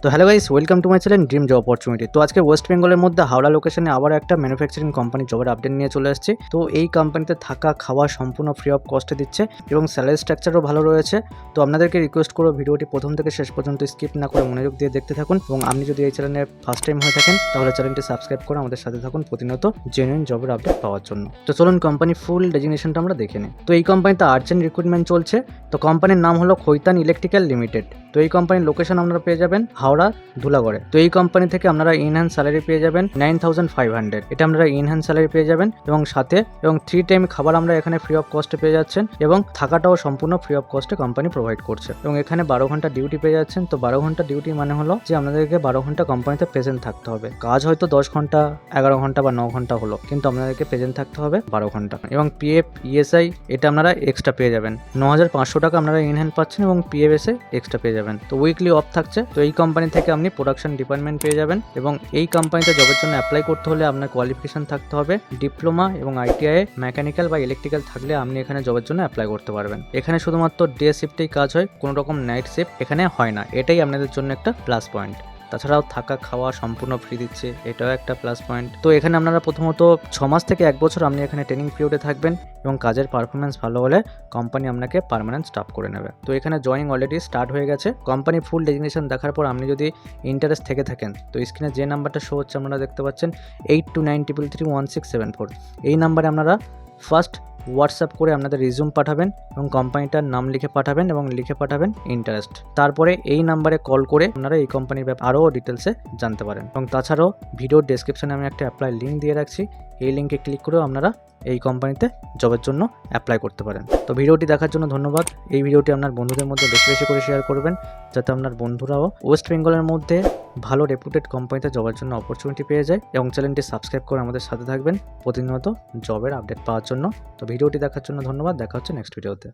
তো hello guys, welcome to my channel dream job opportunity. তো আজকে ওয়েস্ট বেঙ্গলের মধ্যে হাওড়া লোকেশনে আবার একটা ম্যানুফ্যাকচারিং কোম্পানি জবের আপডেট নিয়ে চলে আসছে। তো এই কোম্পানিতে থাকা খাওয়া সম্পূর্ণ ফ্রি অফ কস্টে দিচ্ছে এবং স্যালারি স্ট্রাকচারও ভালো রয়েছে। তো আপনাদেরকে রিকোয়েস্ট করব ভিডিওটি প্রথম থেকে শেষ পর্যন্ত স্কিপ না করে মনোযোগ দিয়ে দেখতে থাকুন, এবং আপনি যদি এই চ্যানেলে ফার্স্ট টাইম হয়ে থাকেন তাহলে চ্যানেলটি সাবস্ক্রাইব করে আমাদের সাথে থাকুন প্রতিনিয়ত জেনুইন জবের আপডেট পাওয়ার জন্য। তো চলুন কোম্পানি ফুল ডেজিগনেশনটা আমরা দেখে নিই। তো এই কোম্পানিতে আর্জেন্ট রিক্রুটমেন্ট চলছে। তো কোম্পানির নাম হলো খৈতান ইলেকট্রিক্যাল লিমিটেড। তো এই কোম্পানির লোকেশন আপনারা পেয়ে যাবেন হাওড়া ধুলাগড়ে। তো এই কোম্পানি থেকে আপনারা ইনহ্যান্স স্যালারি পেয়ে যাবেন 9500, এটা আপনারা ইনহ্যান্স স্যালারি পেয়ে যাবেন, এবং সাথে 3 টাইম খাবার আমরা এখানে ফ্রি অফ কস্টে পেয়ে যাচ্ছেন, এবং থাকাটাও সম্পূর্ণ ফ্রি অফ কস্টে কোম্পানি প্রোভাইড করছে। এবং এখানে 12 ঘন্টা ডিউটি পেয়ে যাচ্ছেন। তো 12 ঘন্টা ডিউটি মানে হলো যে আপনাদেরকে 12 ঘন্টা কোম্পানিতে প্রেজেন্ট থাকতে হবে। কাজ হয়তো 10 ঘন্টা 11 ঘন্টা বা 9 ঘন্টা হলো, কিন্তু আপনাদেরকে প্রেজেন্ট থাকতে হবে 12 ঘন্টা। এবং পিএফ ইএসআই এটা আপনারা এক্সট্রা পেয়ে যাবেন। 9500 টাকা আপনারা ইনহ্যান্ড পাচ্ছেন, এবং পিএফএসআই এক্সট্রা পেয়ে যাবেন। তো উইকলি অফ থাকছে। তো এই কোম্পানি থেকে আপনি প্রোডাকশন ডিপার্টমেন্ট পেয়ে যাবেন, এবং এই কোম্পানিতে জবের জন্য অ্যাপ্লাই করতে হলে আপনার কোয়ালিফিকেশন থাকতে হবে ডিপ্লোমা, এবং আইটিআই মেকানিক্যাল বা ইলেকট্রিক্যাল থাকলে আপনি এখানে জবের জন্য অ্যাপ্লাই করতে পারবেন। এখানে শুধুমাত্র ডে শিফটেই কাজ হয়, কোনো রকম নাইট শিফট এখানে হয় না। এটাই আপনাদের জন্য একটা প্লাস পয়েন্ট। তাছাড়াও থাকা খাওয়া সম্পূর্ণ ফ্রি দিচ্ছে, এটাও একটা প্লাস পয়েন্ট। তো এখানে আপনারা প্রথমত 6 মাস থেকে 1 বছর আপনি এখানে ট্রেনিং পিরিয়ডে থাকবেন, এবং কাজের পারফরমেন্স ভালো হলে কোম্পানি আপনাকে পার্মানেন্ট স্টাফ করে নেবে। তো এখানে জয়নিং অলরেডি স্টার্ট হয়ে গেছে। কোম্পানি ফুল ডেজিগনেশন দেখার পর আপনি যদি ইন্টারেস্ট থেকে থাকেন তো স্ক্রিনে যে নাম্বারটা শো হচ্ছে আপনারা দেখতে পাচ্ছেন 8293331674, এই নাম্বারে আপনারা ফার্স্ট হোয়াটসঅ্যাপ করে আপনাদের রিজিউম পাঠাবেন, এবং কোম্পানিটার নাম লিখে পাঠাবেন, এবং লিখে পাঠাবেন ইন্টারেস্ট। তারপরে এই নাম্বারে কল করে আপনারা এই কোম্পানির ব্যাপারে আরও ডিটেলসে জানতে পারেন। এবং তাছাড়াও ভিডিওর ডেসক্রিপশনে আমি একটা অ্যাপ্লাই লিঙ্ক দিয়ে রাখছি, এই লিঙ্কে ক্লিক করেও আপনারা এই কোম্পানিতে জবের জন্য অ্যাপ্লাই করতে পারেন। তো ভিডিওটি দেখার জন্য ধন্যবাদ। এই ভিডিওটি আপনার বন্ধুদের মধ্যে বেশি বেশি করে শেয়ার করবেন, যাতে আপনার বন্ধুরাও ওয়েস্ট বেঙ্গলের মধ্যে ভালো রেপুটেড কোম্পানিতে জবের জন্য অপরচুনিটি পেয়ে যায়। এবং চ্যানেলটি সাবস্ক্রাইব করে আমাদের সাথে থাকবেন প্রতিনিয়ত জবের আপডেট পাওয়ার জন্য। তো ভিডিওটি দেখার জন্য ধন্যবাদ। দেখা হচ্ছে নেক্সট ভিডিওতে।